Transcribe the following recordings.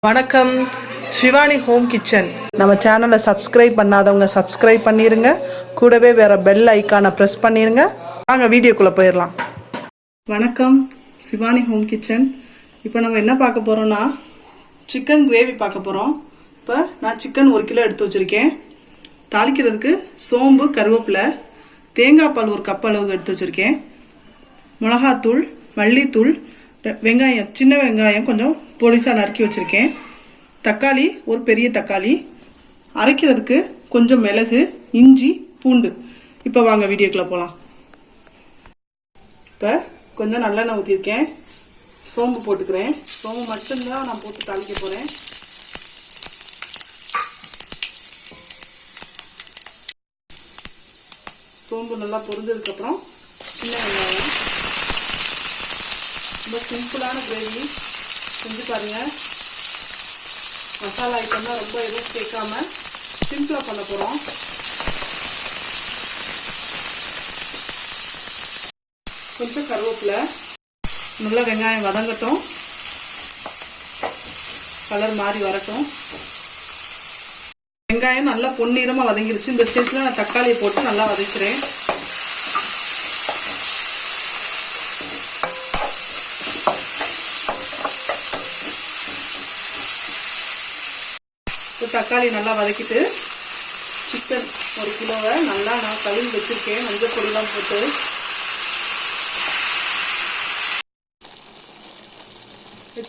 வணக்கம். Shivani home kitchen நம்ம சேனலை சப்ஸ்கிரைப் பண்ணாதவங்க சப்ஸ்கிரைப் பண்ணிடுங்க. கூடவே வேறு பெல் ஐக்கானை ப்ரெஸ் பண்ணிடுங்க. வாங்க வீடியோக்குள்ளே போயிடலாம். வணக்கம். Shivani home kitchen. இப்போ நம்ம என்ன பார்க்க போகிறோன்னா சிக்கன் கிரேவி பார்க்க போகிறோம். இப்போ நான் சிக்கன் 1 கிலோ எடுத்து வச்சுருக்கேன். தாளிக்கிறதுக்கு சோம்பு, கருவேப்பிலை, தேங்காய் பால் 1 கப் அளவுக்கு எடுத்து வச்சுருக்கேன். மிளகாத்தூள், மல்லித்தூள், வெங்காயம், சின்ன வெங்காயம் கொஞ்சம் பொடிசாக நறுக்கி வச்சுருக்கேன். தக்காளி, ஒரு பெரிய தக்காளி, அரைக்கிறதுக்கு கொஞ்சம் மிளகு, இஞ்சி, பூண்டு. இப்போ வாங்க வீடியோக்குள்ளே போகலாம். இப்போ கொஞ்சம் நல்லெண்ணெய் ஊற்றிருக்கேன். சோம்பு போட்டுக்கிறேன். சோம்பு மட்டும்தான் நான் போட்டு தாளிக்க போகிறேன். சோம்பு நல்லா பொரிஞ்சதுக்கப்புறம் சின்ன வெங்காயம். ரொம்ப சிம்பிளான கிரேவி செஞ்சு பாருங்கள். மசாலா ஐட்டம்லாம் ரொம்ப எதுவும் சேர்க்காம சிம்பிளாக பண்ண போகிறோம். கொஞ்சம் கருவேப்பிலை, நல்லா வெங்காயம் வதங்கட்டும், கலர் மாறி வரட்டும். வெங்காயம் நல்லா பொன்னிறமாக வதங்கிருச்சு. இந்த ஸ்டேஜில் நான் தக்காளியை போட்டு நல்லா வதக்கிறேன். தக்காளி நல்லா வதக்கிட்டு சிக்கன் 1 கிலோவை நல்லா நான் கழுவி வச்சிருக்கேன். மஞ்சள் பொடியெல்லாம் போட்டு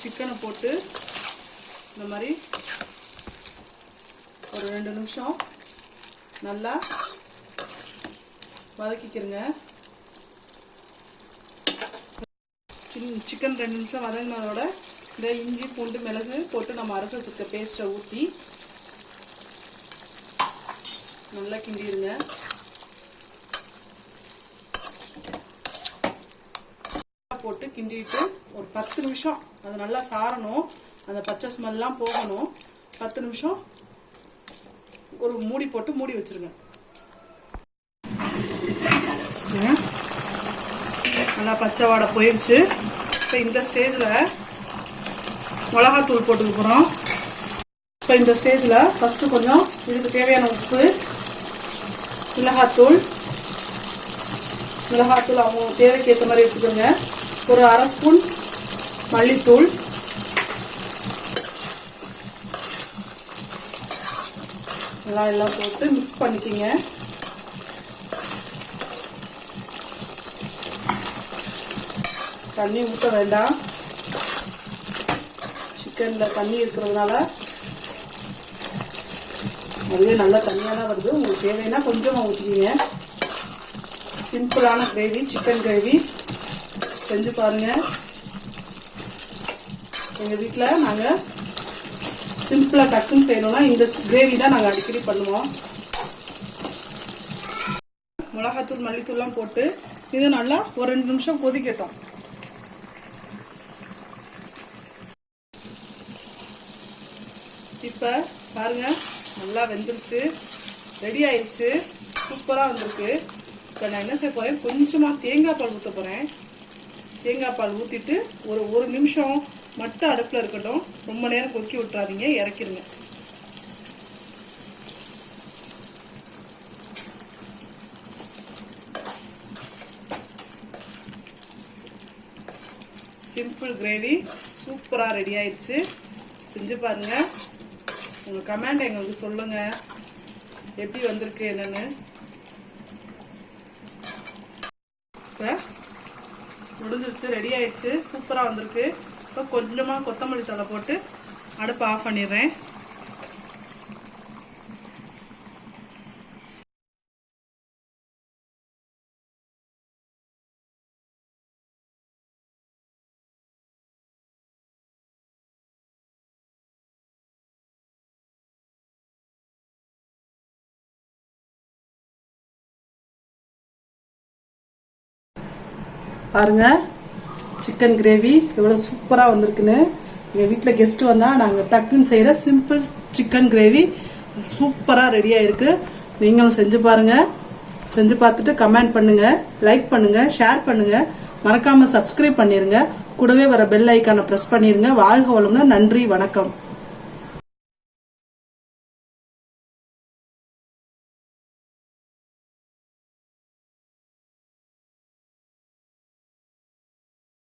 சிக்கனை போட்டு இந்த மாதிரி ஒரு 2 நிமிஷம் நல்லா வதக்கிக்கிறங்க. சிக்கன் 2 நிமிஷம் வதங்கினதோட இந்த இஞ்சி, பூண்டு, மிளகு போட்டு நம்ம அரைச்சி வச்சுருக்க பேஸ்ட்டை ஊற்றி நல்லா கிண்டிடுங்க. போட்டு கிண்டிட்டு ஒரு 10 நிமிஷம் அது நல்லா சாரணும். அந்த பச்சை ஸ்மெல்லாம் போகணும். 10 நிமிஷம் ஒரு மூடி போட்டு மூடி வச்சிருங்க. நல்லா பச்சை வாடை போயிடுச்சு. இப்போ இந்த ஸ்டேஜில் மிளகாத்தூள் போட்டுக்க போகிறோம். இப்போ இந்த ஸ்டேஜில் ஃபஸ்ட்டு கொஞ்சம் இதுக்கு தேவையான உப்பு, மிளகாத்தூள் அவங்க தேவைக்கு ஏற்ற மாதிரி எடுத்துக்கோங்க. ஒரு 1/2 ஸ்பூன் மல்லித்தூள், எல்லாம் போட்டு மிக்ஸ் பண்ணிக்கிங்க. தண்ணி ஊற்ற வேண்டாம். சிக்கனில் தண்ணி இருக்கிறதுனால அதுவே நல்லா தண்ணியாக தான் வருது. உங்களுக்கு தேவைன்னா கொஞ்சமாக ஊற்றிக்கிங்க. சிம்பிளான கிரேவி, சிக்கன் கிரேவி செஞ்சு பாருங்கள். எங்கள் வீட்டில் நாங்கள் சிம்பிளாக டக்குன்னு செய்யணும்னா இந்த கிரேவி தான் நாங்கள் அடிக்கடி பண்ணுவோம். மிளகாத்தூள், மல்லித்தூள்லாம் போட்டு இது நல்லா ஒரு 2 நிமிஷம் கொதிக்கட்டும். இப்போ பாருங்கள், நல்லா வெந்துருச்சு, ரெடி ஆயிடுச்சு, சூப்பராக வந்திருக்கு. இப்போ நான் என்ன செய்ய போகிறேன், கொஞ்சமாக தேங்காய் பால் ஊற்ற போகிறேன். தேங்காய் பால் ஊற்றிட்டு ஒரு நிமிஷம் மட்டும் அடுப்பில் இருக்கட்டும். ரொம்ப நேரம் கொதிக்க விட்டுறாதீங்க, இறக்கிடுங்க. சிம்பிள் கிரேவி சூப்பராக ரெடி ஆயிடுச்சு. செஞ்சு பாருங்கள். உங்கள் கமெண்ட் எங்களுக்கு சொல்லுங்கள் எப்படி வந்திருக்கு என்னென்னு. இப்போ முடிஞ்சிருச்சு, ரெடி ஆயிடுச்சு, சூப்பராக வந்திருக்கு. இப்போ கொஞ்சமாக கொத்தமல்லி தழை போட்டு அடுப்பை ஆஃப் பண்ணிடுறேன். பாருங்க, சிக்கன் கிரேவி எவ்வளோ சூப்பராக வந்திருக்குன்னு. எங்கள் வீட்டில் கெஸ்ட்டு வந்தால் நாங்கள் டக்குன்னு செய்கிற சிம்பிள் சிக்கன் கிரேவி சூப்பராக ரெடியாக இருக்குது. நீங்களும் செஞ்சு பாருங்கள். செஞ்சு பார்த்துட்டு கமெண்ட் பண்ணுங்கள், லைக் பண்ணுங்கள், ஷேர் பண்ணுங்கள். மறக்காமல் சப்ஸ்கிரைப் பண்ணிடுங்க. கூடவே வர பெல் ஐக்கானை ப்ரெஸ் பண்ணிடுங்க. வாழ்க வளமுடன். நன்றி, வணக்கம்.